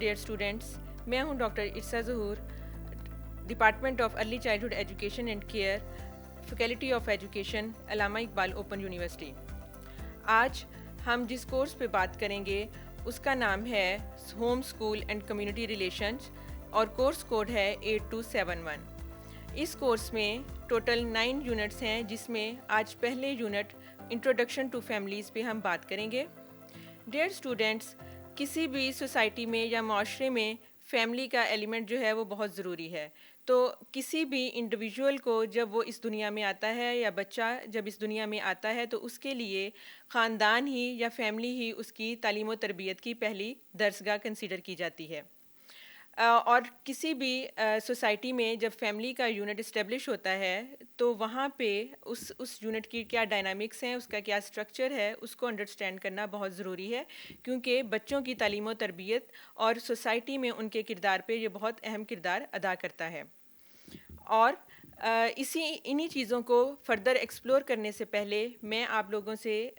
Dear students, میں ہوں doctor IRSA ظہور، department of early childhood education and care, faculty of education, Allama Iqbal open university. آج ہم جس کورس پہ بات کریں گے اس کا نام ہے home school and community relations اور کورس کوڈ ہے 8271۔ اس کورس میں ٹوٹل 9 یونٹس ہیں، جس میں آج پہلے یونٹ انٹروڈکشن ٹو فیملیز پہ ہم بات کریں گے۔ ڈیئر اسٹوڈینٹس، کسی بھی سوسائٹی میں یا معاشرے میں فیملی کا ایلیمنٹ جو ہے وہ بہت ضروری ہے۔ تو کسی بھی انڈیویجول کو جب وہ اس دنیا میں آتا ہے یا بچہ جب اس دنیا میں آتا ہے تو اس کے لیے خاندان ہی یا فیملی ہی اس کی تعلیم و تربیت کی پہلی درسگاہ کنسیڈر کی جاتی ہے۔ اور کسی بھی سوسائٹی میں جب فیملی کا یونٹ اسٹیبلش ہوتا ہے تو وہاں پہ اس یونٹ کی کیا ڈائنامکس ہیں، اس کا کیا اسٹرکچر ہے، اس کو انڈرسٹینڈ کرنا بہت ضروری ہے، کیونکہ بچوں کی تعلیم و تربیت اور سوسائٹی میں ان کے کردار پہ یہ بہت اہم کردار ادا کرتا ہے۔ اور انہی چیزوں کو فردر ایکسپلور کرنے سے پہلے میں آپ لوگوں سے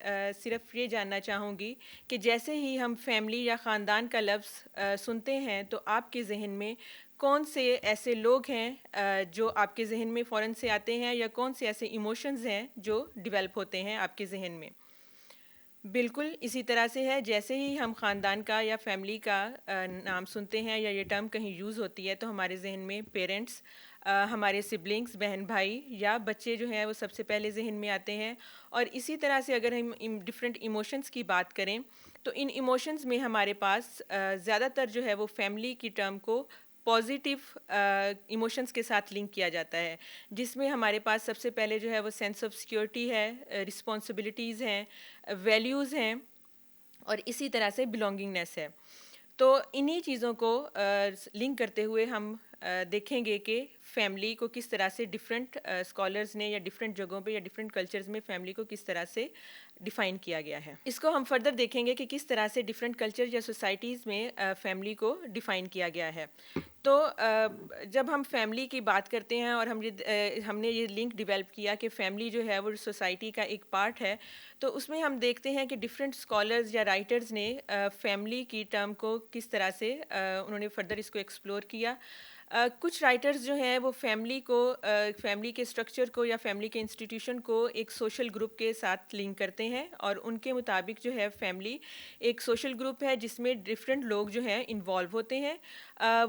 صرف یہ جاننا چاہوں گی کہ جیسے ہی ہم فیملی یا خاندان کا لفظ سنتے ہیں تو آپ کے ذہن میں کون سے ایسے لوگ ہیں جو آپ کے ذہن میں فوراً سے آتے ہیں، یا کون سے ایسے ایموشنز ہیں جو ڈیولپ ہوتے ہیں آپ کے ذہن میں؟ بالکل اسی طرح سے ہے، جیسے ہی ہم خاندان کا یا فیملی کا نام سنتے ہیں یا یہ ٹرم کہیں یوز ہوتی ہے تو ہمارے ذہن میں پیرنٹس، ہمارے سبلنگس، بہن بھائی یا بچے جو ہیں وہ سب سے پہلے ذہن میں آتے ہیں۔ اور اسی طرح سے اگر ہم ڈفرینٹ ایموشنز کی بات کریں تو ان ایموشنز میں ہمارے پاس زیادہ تر جو ہے وہ فیملی کی ٹرم کو پازیٹیو ایموشنز کے ساتھ لنک کیا جاتا ہے، جس میں ہمارے پاس سب سے پہلے جو ہے وہ سینس آف سیکیورٹی ہے، رسپانسبلٹیز ہیں، ویلیوز ہیں، اور اسی طرح سے بلونگنگنیس ہے۔ تو انہی چیزوں کو لنک کرتے ہوئے ہم دیکھیں گے کہ فیملی کو کس طرح سے ڈفرینٹ اسکالرز نے یا ڈفرینٹ جگہوں پہ یا ڈفرینٹ کلچرز میں فیملی کو کس طرح سے ڈیفائن کیا گیا ہے۔ اس کو ہم فردر دیکھیں گے کہ کس طرح سے ڈفرینٹ کلچر یا سوسائٹیز میں فیملی کو ڈیفائن کیا گیا ہے۔ تو جب ہم فیملی کی بات کرتے ہیں اور ہم نے یہ لنک ڈیولپ کیا کہ فیملی جو ہے وہ سوسائٹی کا ایک پارٹ ہے، تو اس میں ہم دیکھتے ہیں کہ ڈفرینٹ اسکالرز یا رائٹرز نے فیملی کی ٹرم کو کس طرح سے انہوں نے فردر اس کو ایکسپلور کیا۔ کچھ رائٹرز جو ہیں وہ فیملی کے اسٹرکچر کو یا فیملی کے انسٹیٹیوشن کو ایک سوشل گروپ کے ساتھ لنک کرتے ہیں، اور ان کے مطابق جو ہے فیملی ایک سوشل گروپ ہے جس میں ڈفرینٹ لوگ جو ہیں انوالو ہوتے ہیں۔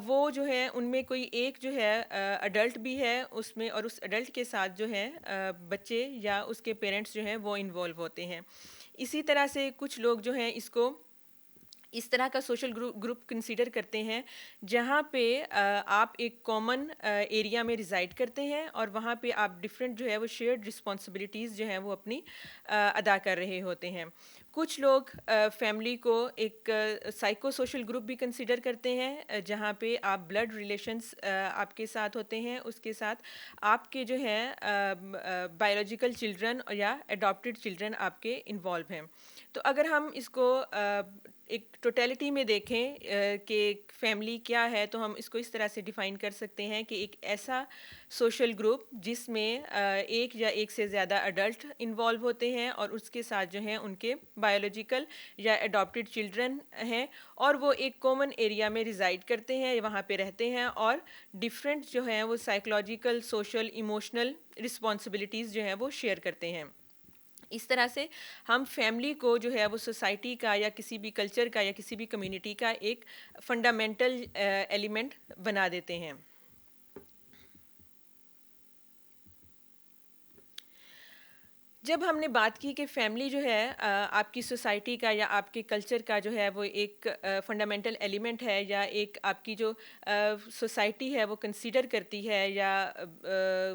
وہ جو ہے ان میں کوئی ایک جو ہے اڈلٹ بھی ہے اس میں، اور اس اڈلٹ کے ساتھ جو ہے بچے یا اس کے پیرنٹس جو ہیں وہ انوالو ہوتے ہیں۔ اسی طرح سے کچھ لوگ جو ہیں اس کو اس طرح کا سوشل گروپ کنسیڈر کرتے ہیں جہاں پہ آپ ایک کامن ایریا میں ریزائڈ کرتے ہیں، اور وہاں پہ آپ ڈفرینٹ جو ہے وہ شیئرڈ رسپانسبلٹیز جو ہیں وہ اپنی ادا کر رہے ہوتے ہیں۔ کچھ لوگ فیملی کو ایک سائیکو سوشل گروپ بھی کنسیڈر کرتے ہیں، جہاں پہ آپ بلڈ ریلیشنز آپ کے ساتھ ہوتے ہیں، اس کے ساتھ آپ کے جو ہے بایولوجیکل چلڈرن یا اڈاپٹیڈ چلڈرن آپ کے انوالو ہیں۔ تو اگر ہم اس کو ایک ٹوٹیلٹی میں دیکھیں کہ فیملی کیا ہے، تو ہم اس کو اس طرح سے ڈیفائن کر سکتے ہیں کہ ایک ایسا سوشل گروپ جس میں ایک یا ایک سے زیادہ اڈلٹ انوالو ہوتے ہیں، اور اس کے ساتھ جو ہیں ان کے بایولوجیکل یا اڈاپٹیڈ چلڈرن ہیں، اور وہ ایک کامن ایریا میں ریزائڈ کرتے ہیں، وہاں پہ رہتے ہیں، اور ڈفرینٹ جو ہیں وہ سائیکولوجیکل، سوشل، ایموشنل رسپانسبلٹیز جو ہیں وہ شیئر کرتے ہیں۔ اس طرح سے ہم فیملی کو جو ہے وہ سوسائٹی کا یا کسی بھی کلچر کا یا کسی بھی کمیونٹی کا ایک فنڈامنٹل ایلیمنٹ بنا دیتے ہیں۔ جب ہم نے بات کی کہ فیملی جو ہے آپ کی سوسائٹی کا یا آپ کے کلچر کا جو ہے وہ ایک فنڈامنٹل ایلیمنٹ ہے، یا ایک آپ کی جو سوسائٹی ہے وہ کنسیڈر کرتی ہے یا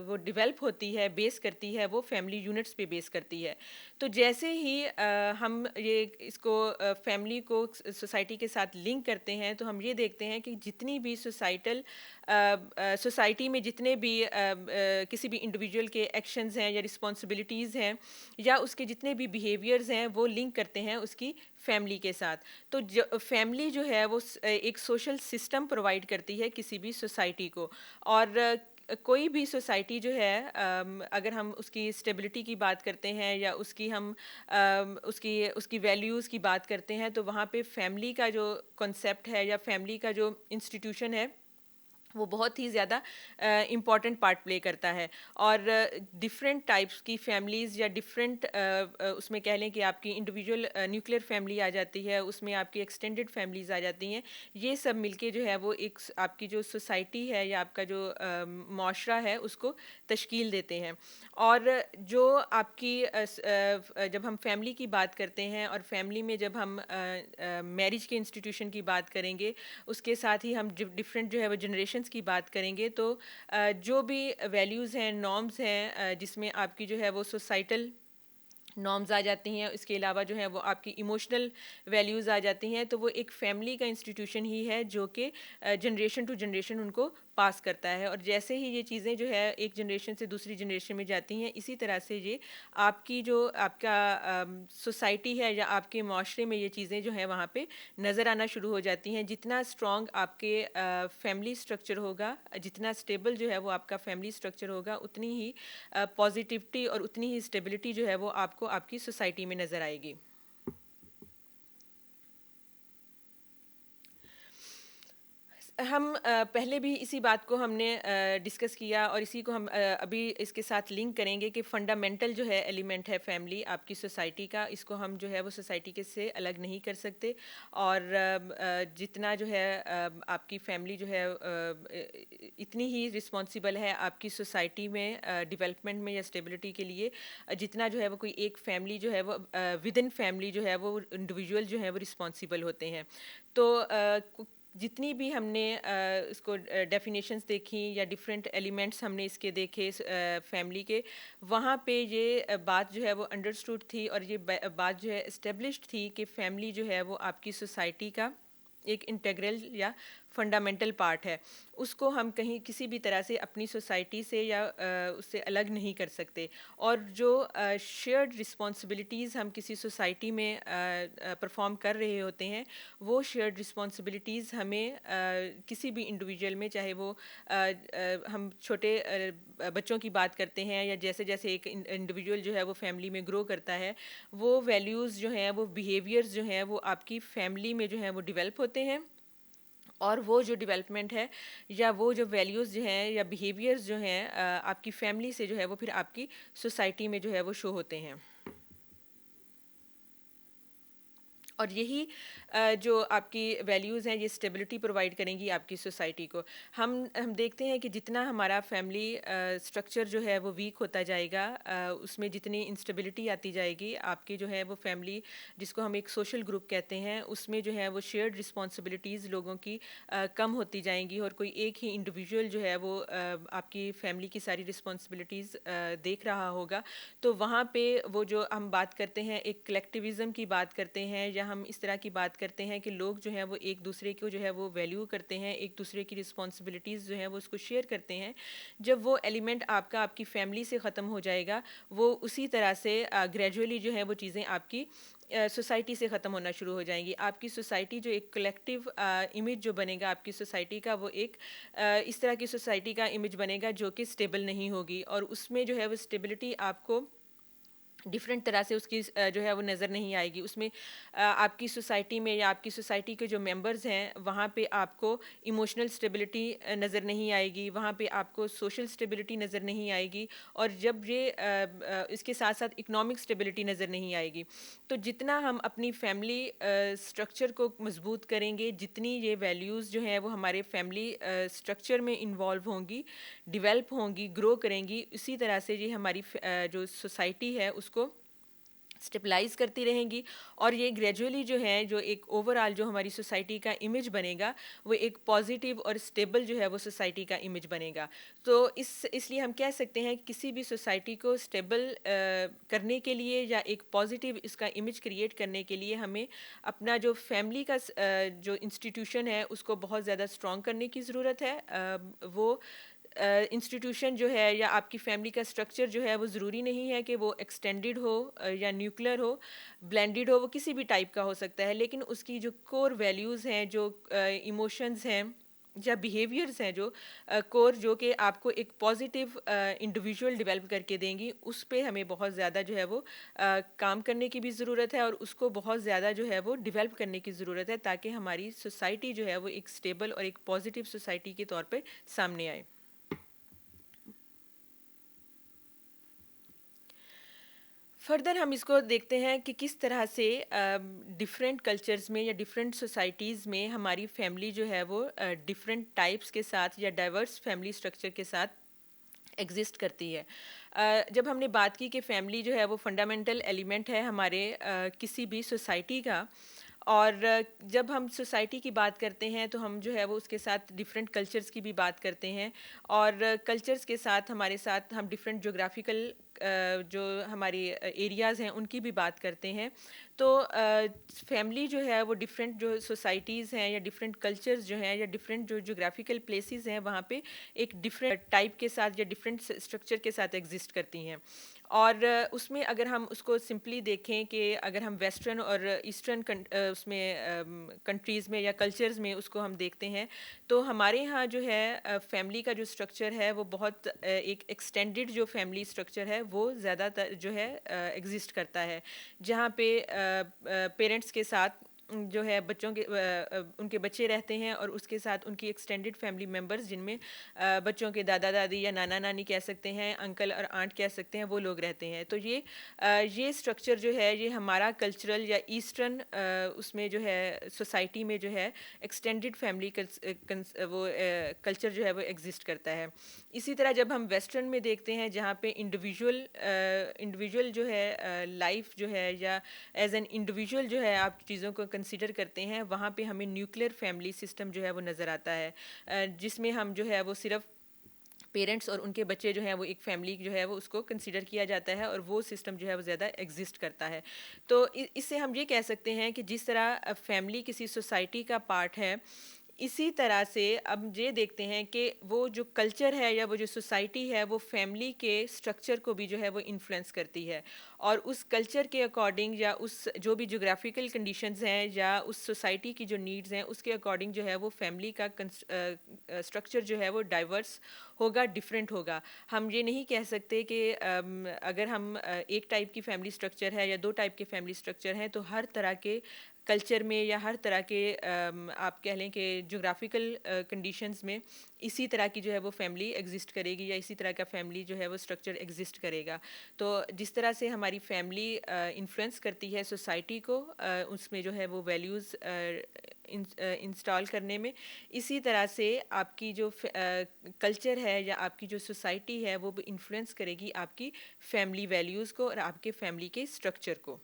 وہ ڈیولپ ہوتی ہے، بیس کرتی ہے، وہ فیملی یونٹس پہ بیس کرتی ہے۔ تو جیسے ہی ہم اس کو فیملی کو سوسائٹی کے ساتھ لنک کرتے ہیں تو ہم یہ دیکھتے ہیں کہ جتنی بھی سوسائٹی میں جتنے بھی کسی بھی انڈیویجول کے ایکشنز ہیں یا رسپانسبلٹیز ہیں یا اس کے جتنے بھی بیہیویئرز ہیں وہ لنک کرتے ہیں اس کی فیملی کے ساتھ۔ تو فیملی جو ہے وہ ایک سوشل سسٹم پرووائڈ کرتی ہے کسی بھی سوسائٹی کو، اور کوئی بھی سوسائٹی جو ہے اگر ہم اس کی اسٹیبلٹی کی بات کرتے ہیں یا اس کی ویلیوز کی بات کرتے ہیں تو وہاں پہ فیملی کا جو کنسیپٹ ہے یا فیملی کا جو انسٹیٹیوشن ہے وہ بہت ہی زیادہ امپورٹنٹ پارٹ پلے کرتا ہے. اور ڈفرینٹ ٹائپس کی فیملیز یا ڈفرینٹ اس میں کہہ لیں کہ آپ کی انڈیویجول نیوکلیئر فیملی آ جاتی ہے, اس میں آپ کی ایکسٹینڈڈ فیملیز آ جاتی ہیں. یہ سب مل کے جو ہے وہ ایک آپ کی جو سوسائٹی ہے یا آپ کا جو معاشرہ ہے اس کو تشکیل دیتے ہیں. اور جو آپ کی جب ہم فیملی کی بات کرتے ہیں اور فیملی میں جب ہم میرج کے انسٹیٹیوشن کی بات کریں گے, اس کے ساتھ ہی ہم ڈفرینٹ جو ہے وہ جنریشنز کی بات کریں گے, تو جو بھی ویلیوز ہیں, نارمز ہیں, جس میں آپ کی جو ہے وہ سوسائٹل نارمز آ جاتی ہیں, اس کے علاوہ جو ہے وہ آپ کی ایموشنل ویلیوز آ جاتی ہیں, تو وہ ایک فیملی کا انسٹیٹیوشن ہی ہے جو کہ جنریشن ٹو جنریشن ان کو پاس کرتا ہے. اور جیسے ہی یہ چیزیں جو ہے ایک جنریشن سے دوسری جنریشن میں جاتی ہیں, اسی طرح سے یہ آپ کی جو آپ کا سوسائٹی ہے یا آپ کے معاشرے میں یہ چیزیں جو ہیں وہاں پہ نظر آنا شروع ہو جاتی ہیں. جتنا اسٹرانگ آپ کے فیملی اسٹرکچر ہوگا, جتنا اسٹیبل جو ہے وہ آپ کا فیملی اسٹرکچر ہوگا, اتنی ہی پازیٹیوٹی اور اتنی ہی اسٹیبلٹی جو ہے وہ آپ کو آپ کی سوسائٹی میں نظر آئے گی. ہم پہلے بھی اسی بات کو ہم نے ڈسکس کیا اور اسی کو ہم ابھی اس کے ساتھ لنک کریں گے کہ فنڈامنٹل جو ہے ایلیمنٹ ہے فیملی آپ کی سوسائٹی کا, اس کو ہم جو ہے وہ سوسائٹی کے سے الگ نہیں کر سکتے. اور جتنا جو ہے آپ کی فیملی جو ہے اتنی ہی رسپانسیبل ہے آپ کی سوسائٹی میں ڈیولپمنٹ میں یا اسٹیبلٹی کے لیے, جتنا جو ہے وہ کوئی ایک فیملی جو ہے وہ ود ان فیملی جو ہے وہ انڈیویجول جو ہے وہ رسپانسیبل ہوتے ہیں. تو جتنی بھی ہم نے اس کو ڈیفینیشنز دیکھی یا ڈفرینٹ ایلیمنٹس ہم نے اس کے دیکھے فیملی کے, وہاں پہ یہ بات جو ہے وہ انڈرسٹوڈ تھی اور یہ بات جو ہے اسٹیبلشڈ تھی کہ فیملی جو ہے وہ آپ کی سوسائٹی کا ایک انٹیگرل یا فنڈامنٹل پارٹ ہے. اس کو ہم کہیں کسی بھی طرح سے اپنی سوسائٹی سے یا اس سے الگ نہیں کر سکتے. اور جو شیئرڈ رسپانسبلٹیز ہم کسی سوسائٹی میں پرفارم کر رہے ہوتے ہیں, وہ شیئرڈ رسپانسبلٹیز ہمیں کسی بھی انڈیویجول میں, چاہے وہ ہم چھوٹے بچوں کی بات کرتے ہیں یا جیسے جیسے ایک انڈیویجول جو ہے وہ فیملی میں گرو کرتا ہے, وہ ویلیوز جو ہیں وہ بیہیویئرز جو ہیں وہ آپ کی فیملی میں جو ہیں وہ ڈیولپ ہوتے ہیں. اور وہ جو ڈیولپمنٹ ہے یا وہ جو ویلیوز جو ہیں یا بیہیویئرز جو ہیں آپ کی فیملی سے جو ہے وہ پھر آپ کی سوسائٹی میں جو ہے وہ شو ہوتے ہیں. اور یہی جو آپ کی ویلیوز ہیں یہ اسٹیبلٹی پرووائڈ کریں گی آپ کی سوسائٹی کو. ہم دیکھتے ہیں کہ جتنا ہمارا فیملی اسٹرکچر جو ہے وہ ویک ہوتا جائے گا, اس میں جتنی انسٹیبلٹی آتی جائے گی, آپ کی جو ہے وہ فیملی جس کو ہم ایک سوشل گروپ کہتے ہیں, اس میں جو ہے وہ شیئرڈ رسپانسبلٹیز لوگوں کی کم ہوتی جائیں گی, اور کوئی ایک ہی انڈیویجول جو ہے وہ آپ کی فیملی کی ساری رسپانسبلٹیز دیکھ رہا ہوگا. تو وہاں پہ وہ جو ہم بات کرتے ہیں ایک کلیکٹیوزم کی بات کرتے ہیں, یا ہم اس طرح کی بات کرتے ہیں کہ لوگ جو ہیں وہ ایک دوسرے کو جو ہے وہ ویلیو کرتے ہیں, ایک دوسرے کی رسپانسبلٹیز جو ہیں وہ اس کو شیئر کرتے ہیں. جب وہ ایلیمنٹ آپ کی فیملی سے ختم ہو جائے گا, وہ اسی طرح سے گریجولی جو ہے وہ چیزیں آپ کی سوسائٹی سے ختم ہونا شروع ہو جائیں گی. آپ کی سوسائٹی جو ایک کلیکٹیو امیج جو بنے گا آپ کی سوسائٹی کا, وہ ایک اس طرح کی سوسائٹی کا امیج بنے گا جو کہ اسٹیبل نہیں ہوگی, اور اس میں جو ہے وہ اسٹیبلٹی آپ کو ڈفرینٹ طرح سے اس کی جو ہے وہ نظر نہیں آئے گی. اس میں آپ کی سوسائٹی میں یا آپ کی سوسائٹی کے جو ممبرز ہیں وہاں پہ آپ کو ایموشنل اسٹیبلٹی نظر نہیں آئے گی, وہاں پہ آپ کو سوشل اسٹیبلٹی نظر نہیں آئے گی, اور جب یہ اس کے ساتھ ساتھ اکنامک اسٹیبلٹی نظر نہیں آئے گی. تو جتنا ہم اپنی فیملی اسٹرکچر کو مضبوط کریں گے, جتنی یہ ویلیوز جو ہیں وہ ہمارے فیملی اسٹرکچر میں انوالو ہوں گی, ڈیولپ ہوں گی, گرو کریں گی, اسی طرح سے یہ ہماری جو سوسائٹی ہے اس کو اسٹیبلائز کرتی رہیں گی. اور یہ گریجولی جو ہے جو ایک اوور آل جو ہماری سوسائٹی کا امیج بنے گا, وہ ایک پازیٹیو اور اسٹیبل جو ہے وہ سوسائٹی کا امیج بنے گا. تو اس لیے ہم کہہ سکتے ہیں کہ کسی بھی سوسائٹی کو اسٹیبل کرنے کے لیے یا ایک پازیٹیو اس کا امیج کریٹ کرنے کے لیے ہمیں اپنا جو فیملی کا جو انسٹیٹیوشن ہے اس کو بہت زیادہ اسٹرانگ کرنے کی ضرورت ہے. وہ انسٹیٹیوشن جو ہے یا آپ کی فیملی کا اسٹرکچر جو ہے وہ ضروری نہیں ہے کہ وہ ایکسٹینڈڈ ہو یا نیوکلیر ہو, بلینڈڈ ہو, وہ کسی بھی ٹائپ کا ہو سکتا ہے, لیکن اس کی جو کور ویلیوز ہیں, جو ایموشنز ہیں, یا بیہیویئرز ہیں جو کور جو کہ آپ کو ایک پازیٹیو انڈیویژول ڈیولپ کر کے دیں گی، اس پہ ہمیں بہت زیادہ جو ہے وہ کام کرنے کی بھی ضرورت ہے، اور اس کو بہت زیادہ جو ہے وہ ڈیولپ کرنے کی ضرورت ہے، تاکہ ہماری سوسائٹی جو ہے وہ ایک اسٹیبل اور ایک پازیٹیو سوسائٹی کے طور پہ سامنے آئے۔ فردر ہم اس کو دیکھتے ہیں کہ کس طرح سے ڈفرینٹ کلچرز میں یا ڈفرینٹ سوسائٹیز میں ہماری فیملی جو ہے وہ ڈفرینٹ ٹائپس کے ساتھ یا ڈائیورس فیملی اسٹرکچر کے ساتھ ایگزسٹ کرتی ہے۔ جب ہم نے بات کی کہ فیملی جو ہے وہ فنڈامنٹل ایلیمنٹ ہے ہمارے کسی بھی سوسائٹی کا، اور جب ہم سوسائٹی کی بات کرتے ہیں تو ہم جو ہے وہ اس کے ساتھ ڈفرینٹ کلچرز کی بھی بات کرتے ہیں، اور کلچرز کے ساتھ ہمارے ساتھ ہم ڈفرینٹ جغرافیکل جو ہماری ایریاز ہیں ان کی بھی بات کرتے ہیں۔ تو فیملی جو ہے وہ ڈفرینٹ جو سوسائٹیز ہیں یا ڈفرینٹ کلچرز جو ہیں یا ڈفرینٹ جو جغرافیکل پلیسز ہیں وہاں پہ ایک ڈفرینٹ ٹائپ کے ساتھ یا ڈفرینٹ اسٹرکچر کے ساتھ ایگزسٹ کرتی ہیں۔ اور اس میں اگر ہم اس کو سمپلی دیکھیں کہ اگر ہم ویسٹرن اور ایسٹرن اس میں کنٹریز میں یا کلچرز میں اس کو ہم دیکھتے ہیں، تو ہمارے ہاں جو ہے فیملی کا جو اسٹرکچر ہے وہ بہت ایک ایکسٹینڈڈ جو فیملی اسٹرکچر ہے وہ زیادہ تر جو ہے ایگزسٹ کرتا ہے، جہاں پہ پیرنٹس کے ساتھ جو ہے بچوں کے ان کے بچے رہتے ہیں، اور اس کے ساتھ ان کی ایکسٹینڈڈ فیملی ممبرز جن میں بچوں کے دادا دادی یا نانا نانی کہہ سکتے ہیں، انکل اور آنٹ کہہ سکتے ہیں، وہ لوگ رہتے ہیں۔ تو یہ اسٹرکچر جو ہے یہ ہمارا کلچرل یا ایسٹرن اس میں جو ہے سوسائٹی میں جو ہے ایکسٹینڈڈ فیملی وہ کلچر جو ہے وہ ایگزسٹ کرتا ہے۔ اسی طرح جب ہم ویسٹرن میں دیکھتے ہیں جہاں پہ انڈیویژول جو ہے لائف جو ہے یا ایز این انڈیویژول جو ہے آپ چیزوں کو کنسیڈر کرتے ہیں، وہاں پہ ہمیں نیوکلیر فیملی سسٹم جو ہے وہ نظر آتا ہے، جس میں ہم جو ہے وہ صرف پیرنٹس اور ان کے بچے جو ہیں وہ ایک فیملی جو ہے وہ اس کو کنسیڈر کیا جاتا ہے، اور وہ سسٹم جو ہے وہ زیادہ ایگزسٹ کرتا ہے۔ تو اس سے ہم یہ کہہ سکتے ہیں کہ جس طرح فیملی کسی سوسائٹی کا پارٹ ہے، اسی طرح سے اب یہ دیکھتے ہیں کہ وہ جو کلچر ہے یا وہ جو سوسائٹی ہے وہ فیملی کے اسٹرکچر کو بھی جو ہے وہ انفلوئنس کرتی ہے، اور اس کلچر کے اکارڈنگ یا اس جو بھی جغرافیکل کنڈیشنز ہیں یا اس سوسائٹی کی جو نیڈز ہیں اس کے اکارڈنگ جو ہے وہ فیملی کا اسٹرکچر جو ہے وہ ڈائیورس ہوگا، ڈفرینٹ ہوگا۔ ہم یہ نہیں کہہ سکتے کہ اگر ہم ایک ٹائپ کی فیملی اسٹرکچر ہے یا دو ٹائپ کے فیملی اسٹرکچر ہیں تو ہر طرح کے کلچر میں یا ہر طرح کے آپ کہہ لیں کہ جغرافیکل کنڈیشنز میں اسی طرح کی جو ہے وہ فیملی ایگزسٹ کرے گی، یا اسی طرح کا فیملی جو ہے وہ اسٹرکچر ایگزسٹ کرے گا۔ تو جس طرح سے ہماری فیملی انفلوئنس کرتی ہے سوسائٹی کو اس میں جو ہے وہ ویلیوز انسٹال کرنے میں، اسی طرح سے آپ کی جو کلچر ہے یا آپ کی جو سوسائٹی ہے وہ بھی انفلوئنس کرے گی آپ کی فیملی ویلیوز کو اور آپ کے فیملی کے اسٹرکچر کو۔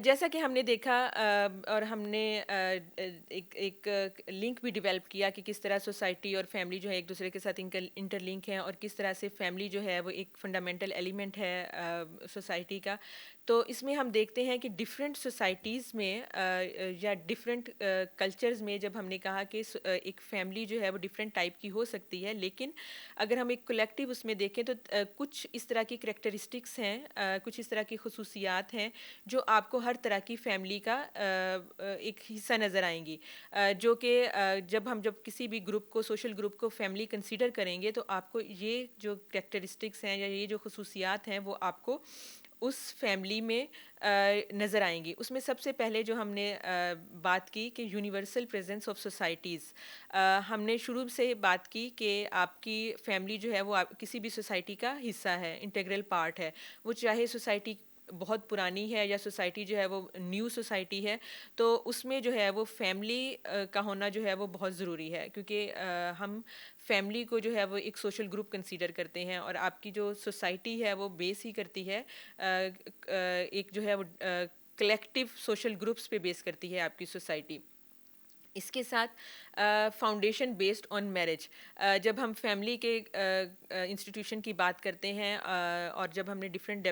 جیسا کہ ہم نے دیکھا اور ہم نے ایک لنک بھی ڈیولپ کیا کہ کس طرح سوسائٹی اور فیملی جو ہے ایک دوسرے کے ساتھ انٹر لنک ہیں، اور کس طرح سے فیملی جو ہے وہ ایک فنڈامنٹل ایلیمنٹ ہے سوسائٹی کا۔ تو اس میں ہم دیکھتے ہیں کہ ڈفرینٹ سوسائٹیز میں یا ڈفرینٹ کلچرز میں جب ہم نے کہا کہ ایک فیملی جو ہے وہ ڈفرینٹ ٹائپ کی ہو سکتی ہے، لیکن اگر ہم ایک کلیکٹیو اس میں دیکھیں تو کچھ اس طرح کی کریکٹرسٹکس ہیں، کچھ اس طرح کی خصوصیات ہیں جو آپ کو ہر طرح کی فیملی کا ایک حصہ نظر آئیں گی، جو کہ جب کسی بھی گروپ کو سوشل گروپ کو فیملی کنسیڈر کریں گے تو آپ کو یہ جو کریکٹرسٹکس ہیں یا یہ جو خصوصیات ہیں وہ آپ کو اس فیملی میں نظر آئیں گی۔ اس میں سب سے پہلے جو ہم نے بات کی کہ یونیورسل پریزنس آف سوسائٹیز، ہم نے شروع سے بات کی کہ آپ کی فیملی جو ہے وہ کسی بھی سوسائٹی کا حصہ ہے، انٹیگرل پارٹ ہے، وہ چاہے سوسائٹی بہت پرانی ہے یا سوسائٹی جو ہے وہ نیو سوسائٹی ہے، تو اس میں جو ہے وہ فیملی کا ہونا جو ہے وہ بہت ضروری ہے، کیونکہ ہم فیملی کو جو ہے وہ ایک سوشل گروپ کنسیڈر کرتے ہیں، اور آپ کی جو سوسائٹی ہے وہ بیس ہی کرتی ہے ایک جو ہے وہ کلیکٹیو سوشل گروپس پہ بیس کرتی ہے آپ کی سوسائٹی۔ اس کے ساتھ فاؤنڈیشن بیسڈ آن میرج. جب ہم فیملی کے انسٹیٹیوشن کی بات کرتے ہیں اور جب ہم نے ڈفرینٹ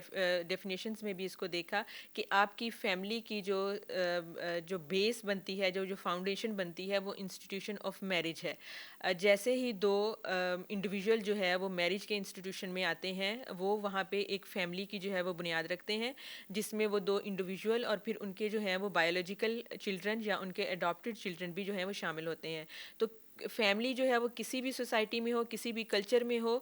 ڈیفینیشنس میں بھی اس کو دیکھا کہ آپ کی فیملی کی جو بیس بنتی ہے, جو فاؤنڈیشن بنتی ہے, وہ انسٹیٹیوشن آف میرج ہے. جیسے ہی دو انڈیویژول جو ہے وہ میرج کے انسٹیٹیوشن میں آتے ہیں, وہ وہاں پہ ایک فیملی کی جو ہے وہ بنیاد رکھتے ہیں, جس میں وہ دو انڈیویژول اور پھر ان کے جو ہیں وہ بایولوجیکل چلڈرن یا ان کے اڈاپٹیڈ چلڈرن بھی جو ہیں وہ شامل ہوتے ہیں. تو فیملی جو ہے وہ کسی بھی سوسائٹی میں ہو, کسی بھی کلچر میں ہو,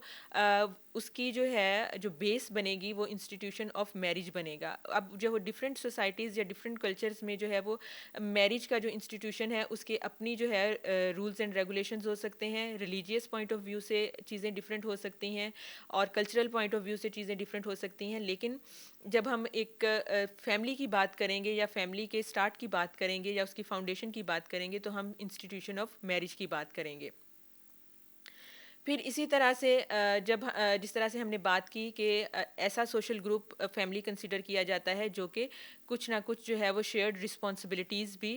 اس کی جو ہے جو بیس بنے گی وہ انسٹیٹیوشن آف میرج بنے گا. اب جو وہ ڈفرینٹ سوسائٹیز یا ڈفرینٹ کلچرز میں جو ہے وہ میرج کا جو انسٹیٹیوشن ہے اس کے اپنی جو ہے رولز اینڈ ریگولیشنز ہو سکتے ہیں, ریلیجیس پوائنٹ آف ویو سے چیزیں ڈفرینٹ ہو سکتی ہیں اور کلچرل پوائنٹ آف ویو سے چیزیں ڈفرینٹ ہو سکتی ہیں. لیکن جب ہم ایک فیملی کی بات کریں گے یا فیملی کے اسٹارٹ کی بات کریں گے یا اس کی فاؤنڈیشن کی بات کریں گے تو ہم انسٹیٹیوشن آف میرج کی بات کریں گے. پھر اسی طرح سے جس طرح سے ہم نے بات کی کہ ایسا سوشل گروپ فیملی کنسیڈر کیا جاتا ہے جو کہ کچھ نہ کچھ جو ہے وہ شیئرڈ رسپانسبلٹیز بھی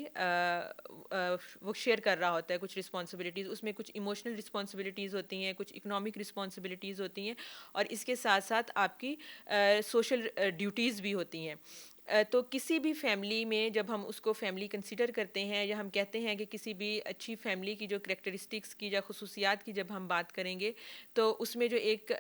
وہ شیئر کر رہا ہوتا ہے. کچھ رسپانسبلٹیز اس میں کچھ ایموشنل رسپانسبلٹیز ہوتی ہیں, کچھ اکنامک رسپانسبلٹیز ہوتی ہیں اور اس کے ساتھ ساتھ آپ کی سوشل ڈیوٹیز بھی ہوتی ہیں. تو کسی بھی فیملی میں جب ہم اس کو فیملی کنسیڈر کرتے ہیں یا ہم کہتے ہیں کہ کسی بھی اچھی فیملی کی جو کریکٹرسٹکس کی یا خصوصیات کی جب ہم بات کریں گے تو اس میں جو ایک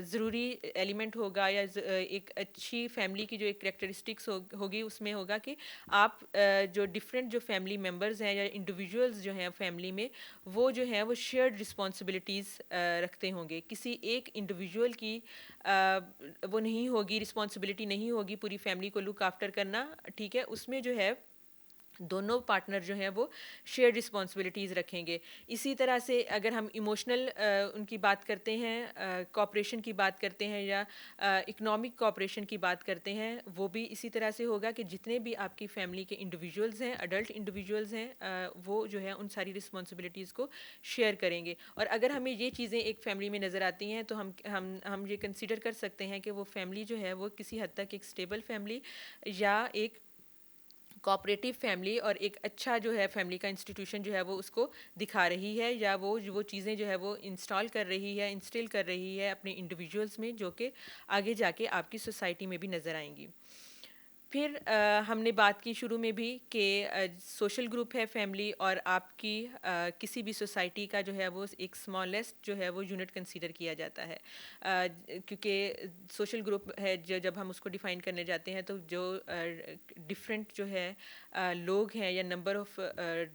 ضروری ایلیمنٹ ہوگا یا ایک اچھی فیملی کی جو ایک کریکٹرسٹکس ہوگی اس میں ہوگا کہ آپ جو ڈفرینٹ جو فیملی ممبرز ہیں یا انڈیویژولز جو ہیں فیملی میں وہ جو ہیں وہ شیئرڈ رسپانسبلٹیز رکھتے ہوں گے. کسی ایک انڈیویژول کی وہ نہیں ہوگی, رسپانسبلٹی نہیں ہوگی پوری فیملی کو لک آفٹر کرنا, ٹھیک ہے. اس میں جو ہے دونوں پارٹنر جو ہیں وہ شیئر رسپانسبلٹیز رکھیں گے. اسی طرح سے اگر ہم ایموشنل ان کی بات کرتے ہیں, کوآپریشن کی بات کرتے ہیں یا اکنامک کوآپریشن کی بات کرتے ہیں, وہ بھی اسی طرح سے ہوگا کہ جتنے بھی آپ کی فیملی کے انڈیویژولز ہیں, اڈلٹ انڈیویژولز ہیں, وہ جو ہے ان ساری رسپانسبلٹیز کو شیئر کریں گے. اور اگر ہمیں یہ چیزیں ایک فیملی میں نظر آتی ہیں تو ہم یہ کنسیڈر کر سکتے ہیں کہ وہ فیملی جو ہے وہ کسی حد تک ایک اسٹیبل فیملی یا ایک کوآپریٹیو فیملی اور ایک اچھا جو ہے فیملی کا انسٹیٹیوشن جو ہے وہ اس کو دکھا رہی ہے یا وہ چیزیں جو ہے وہ انسٹال کر رہی ہے, انسٹل کر رہی ہے اپنے انڈیویژولز میں, جو کہ آگے جا کے آپ کی سوسائٹی میں بھی نظر آئیں گی. پھر ہم نے بات کی شروع میں بھی کہ سوشل گروپ ہے فیملی اور آپ کی کسی بھی سوسائٹی کا جو ہے وہ ایک اسمالسٹ جو ہے وہ یونٹ کنسیڈر کیا جاتا ہے, کیونکہ سوشل گروپ ہے جب ہم اس کو ڈیفائن کرنے جاتے ہیں تو جو ڈفرینٹ جو ہے لوگ ہیں یا نمبر آف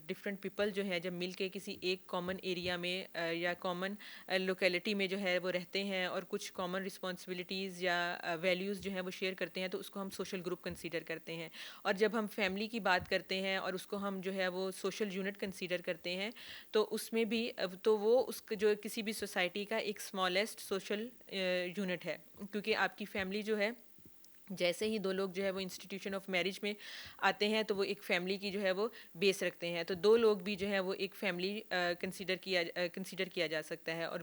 ڈفرینٹ پیپل جو ہیں جب مل کے کسی ایک کامن ایریا میں یا کامن لوکیلٹی میں جو ہے وہ رہتے ہیں اور کچھ کامن رسپانسبلٹیز یا ویلیوز جو ہیں وہ شیئر کرتے ہیں تو اس کو ہم سوشل گروپ کنسیڈر کرتے ہیں. اور جب ہم فیملی کی بات کرتے ہیں اور اس کو ہم جو ہے وہ سوشل یونٹ کنسیڈر کرتے ہیں تو اس میں بھی تو وہ اس جو کسی بھی سوسائٹی کا ایک اسمالسٹ سوشل یونٹ ہے, کیونکہ آپ کی فیملی جو ہے جیسے ہی دو لوگ جو ہے وہ انسٹیٹیوشن آف میرج میں آتے ہیں تو وہ ایک فیملی کی جو ہے وہ بیس رکھتے ہیں. تو دو لوگ بھی جو ہے وہ ایک فیملی کنسیڈر کیا جا سکتا ہے, اور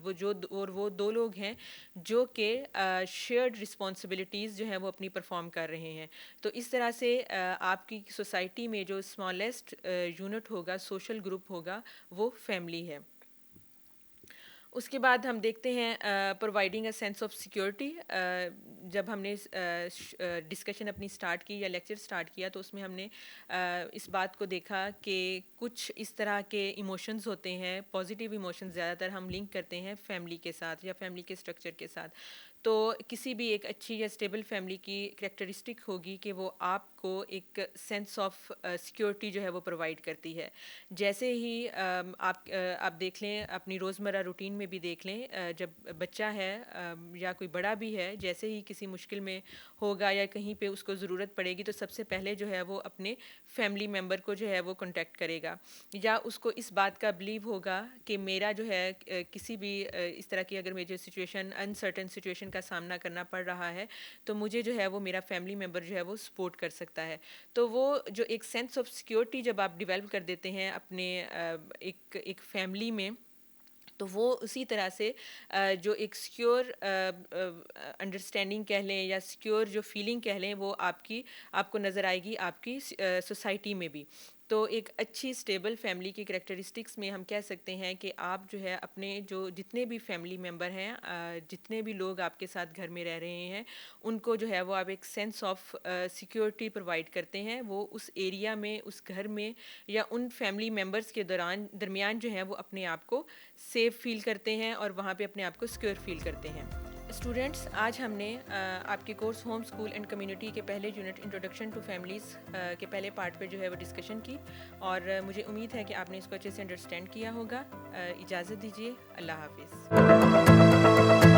وہ دو لوگ ہیں جو کہ شیئرڈ رسپانسبلٹیز جو ہیں وہ اپنی پرفارم کر رہے ہیں. تو اس طرح سے آپ کی سوسائٹی میں جو اسمالسٹ یونٹ ہوگا, سوشل گروپ ہوگا, وہ فیملی ہے. اس کے بعد ہم دیکھتے ہیں providing a sense of security. جب ہم نے ڈسکشن اپنی اسٹارٹ کی یا لیکچر اسٹارٹ کیا تو اس میں ہم نے اس بات کو دیکھا کہ کچھ اس طرح کے ایموشنز ہوتے ہیں, پازیٹیو ایموشنز زیادہ تر ہم لنک کرتے ہیں فیملی کے ساتھ یا فیملی کے اسٹرکچر کے ساتھ. تو کسی بھی ایک اچھی یا اسٹیبل فیملی کی کریکٹرسٹک ہوگی کہ وہ آپ کو ایک سینس آف سیکورٹی جو ہے وہ پرووائڈ کرتی ہے. جیسے ہی آپ دیکھ لیں اپنی روزمرہ روٹین میں بھی دیکھ لیں, جب بچہ ہے یا کوئی بڑا بھی ہے, جیسے ہی کسی مشکل میں ہوگا یا کہیں پہ اس کو ضرورت پڑے گی تو سب سے پہلے جو ہے وہ اپنے فیملی ممبر کو جو ہے وہ کانٹیکٹ کرے گا, یا اس کو اس بات کا بلیو ہوگا کہ میرا جو ہے کسی بھی اس طرح کی اگر مجھے سچویشن انسرٹن سچویشن کا سامنا کرنا پڑ رہا ہے تو مجھے جو ہے وہ میرا فیملی ممبر جو ہے وہ سپورٹ کر سکتا ہے. تو وہ جو ایک سینس آف سیکورٹی جب آپ ڈیولپ کر دیتے ہیں اپنے ایک فیملی میں, تو وہ اسی طرح سے جو ایک سیکیور انڈرسٹینڈنگ کہہ لیں یا سیکیور جو فیلنگ کہہ لیں وہ آپ کو نظر آئے گی آپ کی سوسائٹی میں بھی. تو ایک اچھی اسٹیبل فیملی کی کریکٹرسٹکس میں ہم کہہ سکتے ہیں کہ آپ جو ہے اپنے جو جتنے بھی فیملی ممبر ہیں، جتنے بھی لوگ آپ کے ساتھ گھر میں رہ رہے ہیں، ان کو جو ہے وہ آپ ایک سینس آف سیکیورٹی پرووائڈ کرتے ہیں. وہ اس ایریا میں، اس گھر میں یا ان فیملی ممبرس کے درمیان جو ہے وہ اپنے آپ کو سیف فیل کرتے ہیں اور وہاں پہ اپنے آپ کو سیکیور فیل کرتے ہیں. اسٹوڈینٹس، آج ہم نے آپ کے course home school and community کے پہلے یونٹ انٹروڈکشن ٹو فیملیز کے پہلے پارٹ پہ جو ہے وہ ڈسکشن کی، اور مجھے امید ہے کہ آپ نے اس کو اچھے سے انڈرسٹینڈ کیا ہوگا. اجازت دیجیے. اللہ حافظ.